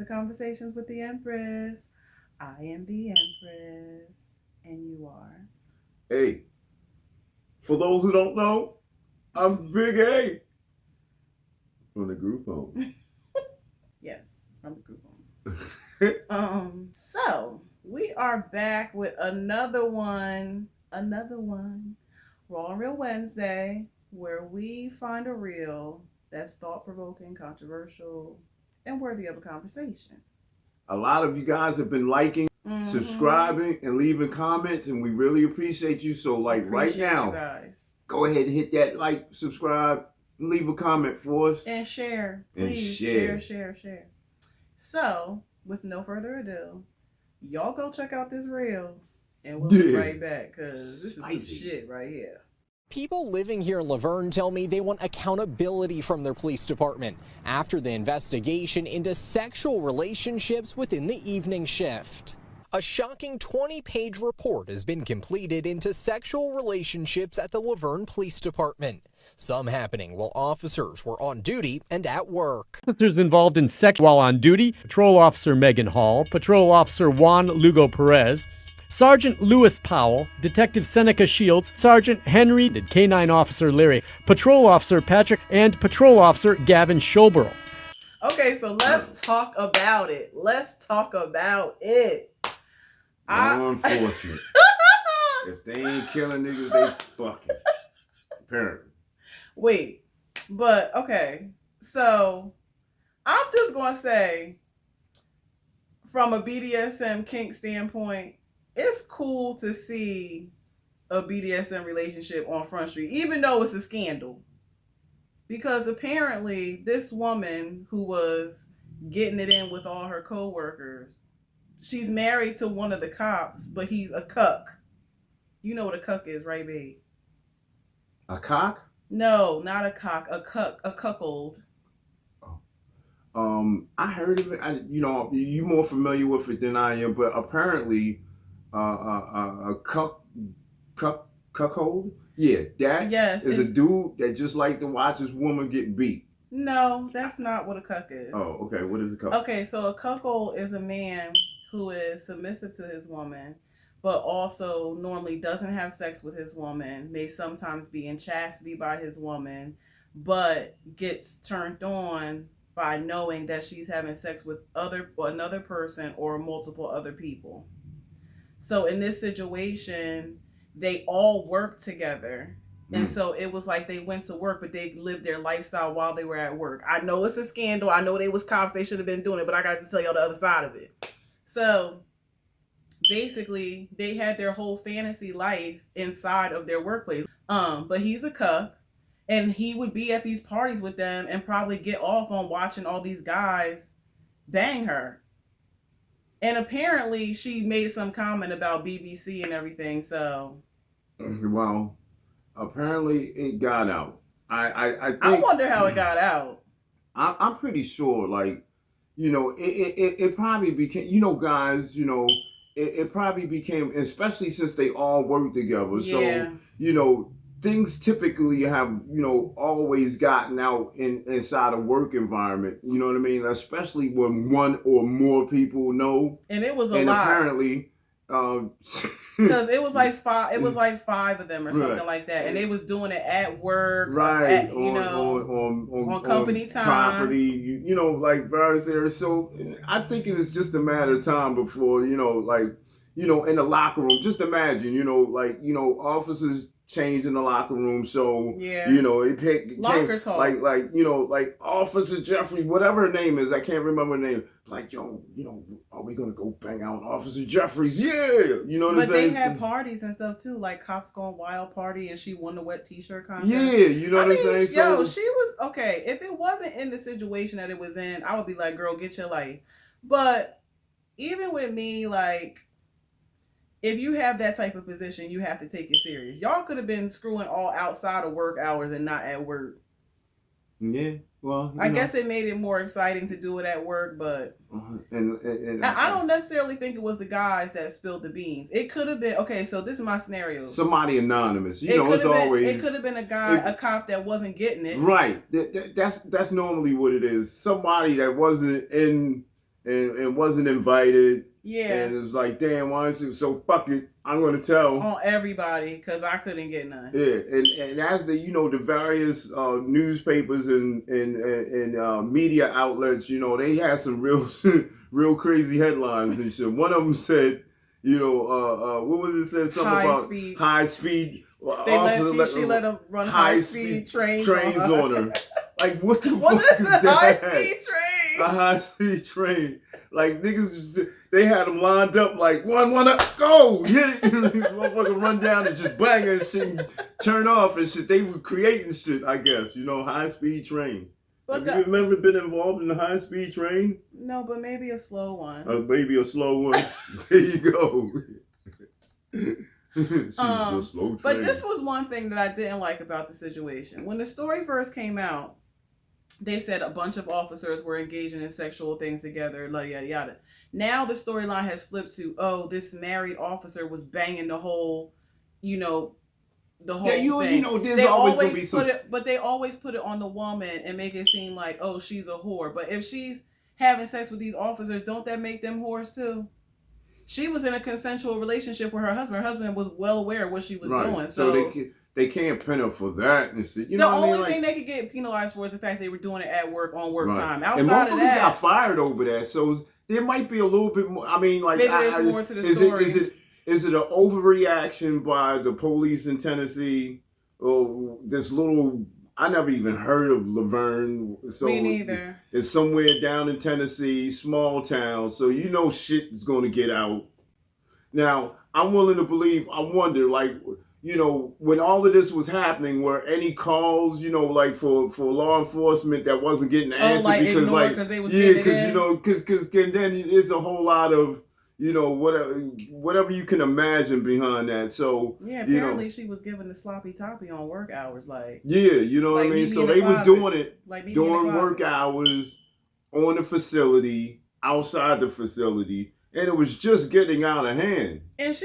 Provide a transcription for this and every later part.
to Conversations with the Empress. I am the Empress, and you are. Hey, for those who don't know, I'm Big A from the group home. Yes, from the group home. So we are back with another one, Raw and Real Wednesday, where we find a reel that's thought-provoking, controversial, and worthy of a conversation. A lot of you guys have been liking, subscribing, and leaving comments, and we really appreciate you. So, right now, guys, go ahead and hit that like, subscribe, leave a comment for us, and share. Please share. So, with no further ado, y'all go check out this reel, and we'll be right back because this is some shit right here. People living here in Laverne tell me they want accountability from their police department after the investigation into sexual relationships within the evening shift. A shocking 20-page report has been completed into sexual relationships at the Laverne Police Department. Some happening while officers were on duty and at work. Officers involved in sex while on duty: Patrol Officer Megan Hall, Patrol Officer Juan Lugo Perez, Sergeant Lewis Powell, Detective Seneca Shields, Sergeant Henry, K-9 Officer Larry, Patrol Officer Patrick, and Patrol Officer Gavin Schoberl. Okay, so let's talk about it. Law enforcement. If they ain't killing niggas, they fucking. Apparently. Wait, but okay. So I'm just gonna say, from a BDSM kink standpoint, it's cool to see a BDSM relationship on Front Street, even though it's a scandal. Because apparently this woman who was getting it in with all her co-workers, she's married to one of the cops, but he's a cuck. You know what a cuck is, right, babe? A cock? No, not a cock. A cuck. A cuckold. I heard of it. You more familiar with it than I am, but apparently, a cuckold. Yeah, that is a dude that just like to watch his woman get beat. No, that's not what a cuck is. Oh, okay. What is a cuck? Okay, so a cuckold is a man who is submissive to his woman, but also normally doesn't have sex with his woman, may sometimes be in chastity by his woman, but gets turned on by knowing that she's having sex with another person or multiple other people. So in this situation, they all work together. And so it was like they went to work, but they lived their lifestyle while they were at work. I know it's a scandal. I know they was cops. They should have been doing it, but I got to tell y'all the other side of it. So basically, they had their whole fantasy life inside of their workplace. But he's a cuck, and he would be at these parties with them and probably get off on watching all these guys bang her. And apparently, she made some comment about BBC and everything. So, well, apparently it got out. I wonder how it got out. I'm pretty sure, it probably became, guys, it probably became, especially since they all work together. Yeah. So, things typically have, always gotten out inside a work environment. You know what I mean? Especially when one or more people know. And it was a lot. Apparently, because it was like five. It was like five of them or something like that, and they was doing it at work, right? On company time, property. Like various areas. So I think it is just a matter of time before in the locker room. Just imagine, officers change in the locker room. So it locker talk. Like Officer Jeffries, whatever her name is, I can't remember her name. Like, are we gonna go bang out Officer Jeffries? Yeah, you know what I'm saying? But they had parties and stuff too, like Cops Gone Wild party, and she won the wet T-shirt contest. Yeah, you know what I'm saying? So she was okay. If it wasn't in the situation that it was in, I would be like, girl, get your life. But even with me, like, if you have that type of position, you have to take it serious. Y'all could have been screwing all outside of work hours and not at work. Yeah, well, I guess it made it more exciting to do it at work, but I don't necessarily think it was the guys that spilled the beans. It could have been, okay, so this is my scenario. Somebody anonymous. It could have been a cop that wasn't getting it. Right. That's normally what it is. Somebody that wasn't in and wasn't invited. Yeah. And it was like, damn, why don't you? So fuck it, I'm gonna tell on everybody because I couldn't get none. Yeah, and as the the various newspapers and media outlets, they had some real real crazy headlines and shit. One of them said, what was it? Said something about high speed. She let them run high speed trains on her. Like what the what fuck is that? High speed train? A high speed train. Like niggas, they had them lined up like one up, go hit it. Motherfucker run down and just bang and shit and turn off and shit. They were creating shit, I guess. High speed train. Have you ever been involved in a high speed train? No, but maybe a slow one. Maybe a slow one. There you go. She's a slow train. But this was one thing that I didn't like about the situation. When the story first came out, they said a bunch of officers were engaging in sexual things together, yada yada. Now the storyline has flipped to, this married officer was banging the whole, the whole thing. There's they always gonna be some. But they always put it on the woman and make it seem like, she's a whore. But if she's having sex with these officers, don't that make them whores too? She was in a consensual relationship with her husband. Her husband was well aware of what she was doing. So they can't pin her for that and shit. The only thing they could get penalized for is the fact they were doing it at work on work time. Outside of that, got fired over that. So there might be a little bit more. I mean, like, maybe there's more to the story. Is it an overreaction by the police in Tennessee? Oh, this little. I never even heard of Laverne. So me neither. It's somewhere down in Tennessee, small town. So shit is going to get out. Now, I'm willing to believe. I wonder, like, when all of this was happening, were any calls, like for law enforcement that wasn't getting answered because they was then it's a whole lot of whatever you can imagine behind that. So apparently she was given the sloppy toppy on work hours, like what I mean. So they were doing it during work hours on the facility, outside the facility. And it was just getting out of hand. And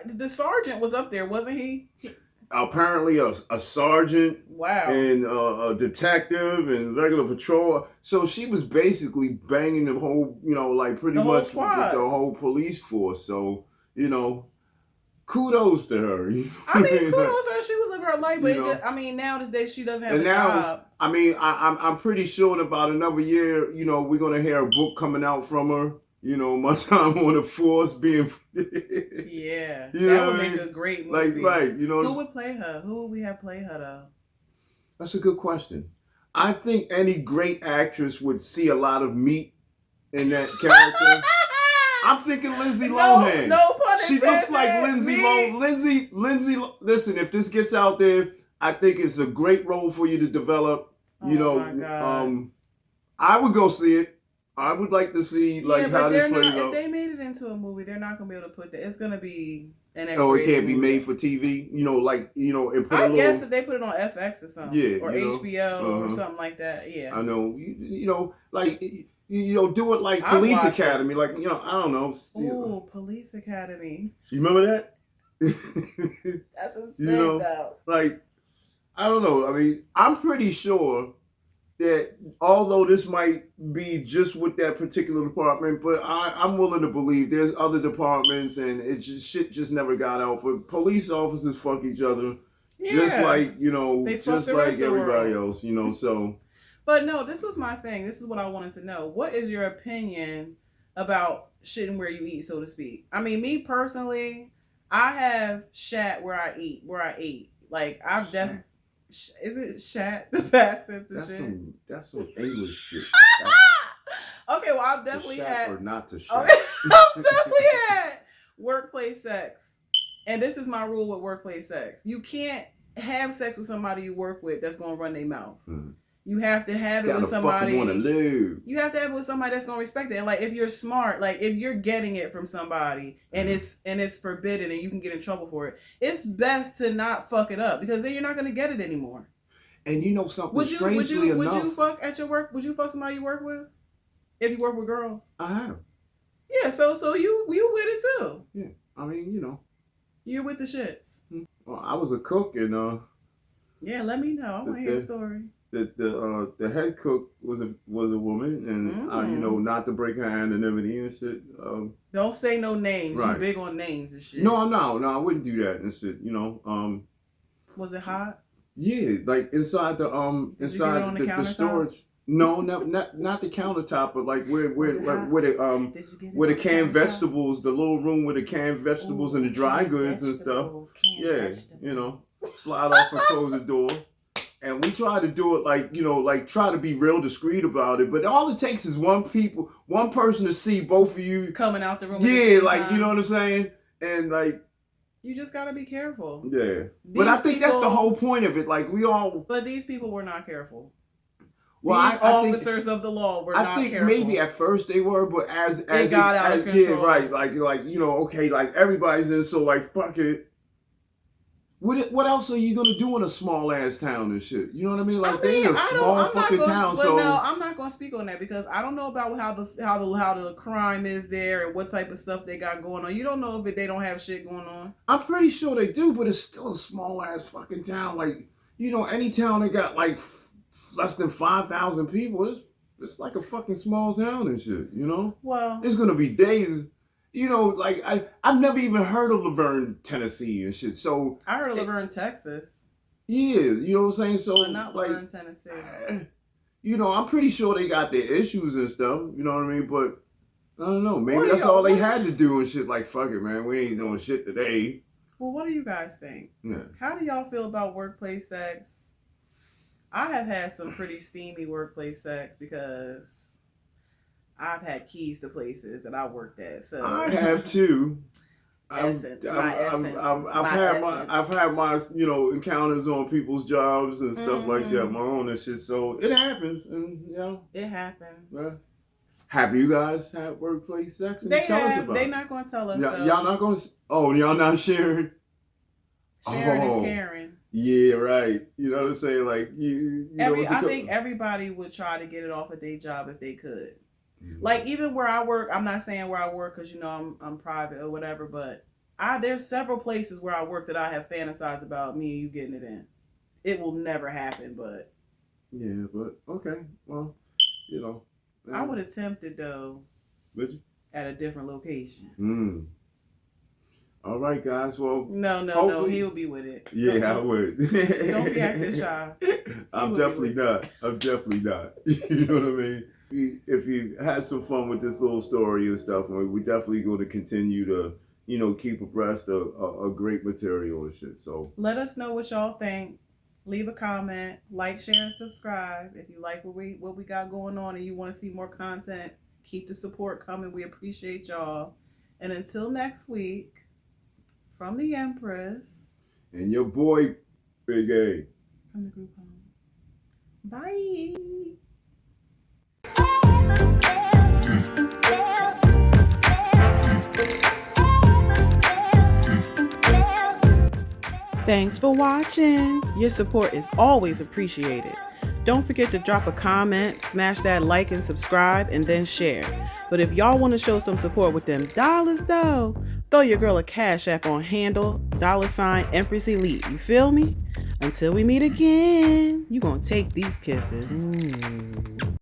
the sergeant was up there, wasn't he? Apparently a sergeant. Wow. And a detective and regular patrol. So she was basically banging the whole, pretty much the whole police force. So, kudos to her. I mean, kudos to her. She was living her life. But now this day she doesn't have a job. I mean, I'm pretty sure in about another year, we're going to hear a book coming out from her. My time on the force being. Yeah, that would make a great movie. Like, who would play her? Who would we have play her though? That's a good question. I think any great actress would see a lot of meat in that character. I'm thinking Lindsay Lohan. No pun intended. She looks like Lindsay Lohan. Lindsay. Listen, if this gets out there, I think it's a great role for you to develop. My God. I would go see it. I would like to see how this plays out. If they made it into a movie, they're not gonna be able to put that. It's gonna be an X-rated it can't be movie. made for TV. And put I guess if they put it on FX or something, or HBO or uh-huh. something like that. Yeah, I know. Do it like Police Academy. Like I don't know. Ooh, Police Academy. You remember that? That's a spin though. Like I don't know. I mean, I'm pretty sure that although this might be just with that particular department, but I'm willing to believe there's other departments and shit just never got out. But police officers fuck each other, just like just like everybody else, So, but no, this was my thing. This is what I wanted to know. What is your opinion about shitting where you eat, so to speak? I mean, me personally, I have shat where I ate. Like I've definitely. Is it shat the past tense of shit? That's some English shit. Okay, well I've definitely had or not to shat. Okay, I've definitely had workplace sex, and this is my rule with workplace sex: you can't have sex with somebody you work with that's gonna run their mouth. Mm-hmm. You have to have it with somebody. You have to have it with somebody that's gonna respect it. And like, if you're smart, like if you're getting it from somebody and it's forbidden and you can get in trouble for it, it's best to not fuck it up because then you're not gonna get it anymore. And something. Would you fuck at your work? Would you fuck somebody you work with? If you work with girls, I have. Yeah, so you with it too. Yeah, I mean you're with the shits. Well, I was a cook and Yeah, let me know. I want to hear the story. the head cook was a woman, and you know, not to break her anonymity and shit. Don't say no names. Right. You big on names and shit. No, I wouldn't do that and shit. You know. Was it hot? Yeah, like inside the the storage. No, not the countertop, but like where the canned vegetables, the little room with the canned vegetables and the dry goods and stuff. Yeah, you know, slide off and close the door. And we try to do it like, you know, like try to be real discreet about it. But all it takes is one person to see both of you coming out the room. Yeah, like time. You know what I'm saying? And like you just gotta be careful. Yeah. But I think that's the whole point of it. Like we all But these people were not careful. Well, these officers of the law were not careful. I think maybe at first they were, but as it got out of control. Yeah, right. Like you know, okay, like everybody's in, so like fuck it. What else are you gonna do in a small ass town and shit? You know what I mean? Like they're in a small fucking town. But no, I'm not gonna speak on that because I don't know about how the crime is there and what type of stuff they got going on. You don't know if they don't have shit going on. I'm pretty sure they do, but it's still a small ass fucking town. Like you know, any town that got like less than 5,000 people, it's like a fucking small town and shit. You know? Well, it's gonna be days. You know, like I've never even heard of Laverne, Tennessee and shit. So I heard of Laverne, Texas. Yeah, you know what I'm saying? So but not Laverne, Tennessee. You know, I'm pretty sure they got their issues and stuff. You know what I mean? But I don't know. Maybe that's all they had to do and shit. Like fuck it, man. We ain't doing shit today. Well, what do you guys think? Yeah. How do y'all feel about workplace sex? I have had some pretty steamy workplace sex because I've had keys to places that I worked at. So I have too. I've had my you know encounters on people's jobs and stuff like that, my own and shit. So it happens, and you know it happens. Have you guys had workplace sex? They have. They're not going to tell us. Y'all not going to. Oh, y'all not sharing. Sharing is caring. Yeah, right. You know what I'm saying? Like I think everybody would try to get it off at their job if they could. Like even where I work, I'm not saying where I work because you know I'm private or whatever, but there's several places where I work that I have fantasized about me and you getting it in. It will never happen, but yeah, but okay, well, you know, I would attempt it though. Would you? At a different location. All right, guys. Well, no, he'll be with it. Yeah, I would. Don't be acting shy. I'm definitely not. You know what I mean? If you had some fun with this little story and stuff, we definitely going to continue to, you know, keep abreast of a great material and shit. So let us know what y'all think. Leave a comment, like, share, and subscribe. If you like what we got going on and you want to see more content, keep the support coming. We appreciate y'all. And until next week, from the Empress and your boy Big A from the group home. Bye. Thanks for watching. Your support is always appreciated. Don't forget to drop a comment, smash that like and subscribe, and then share. But if y'all want to show some support with them dollars though, throw your girl a Cash App on handle $EmpressElite. You feel me? Until we meet again, you gonna take these kisses.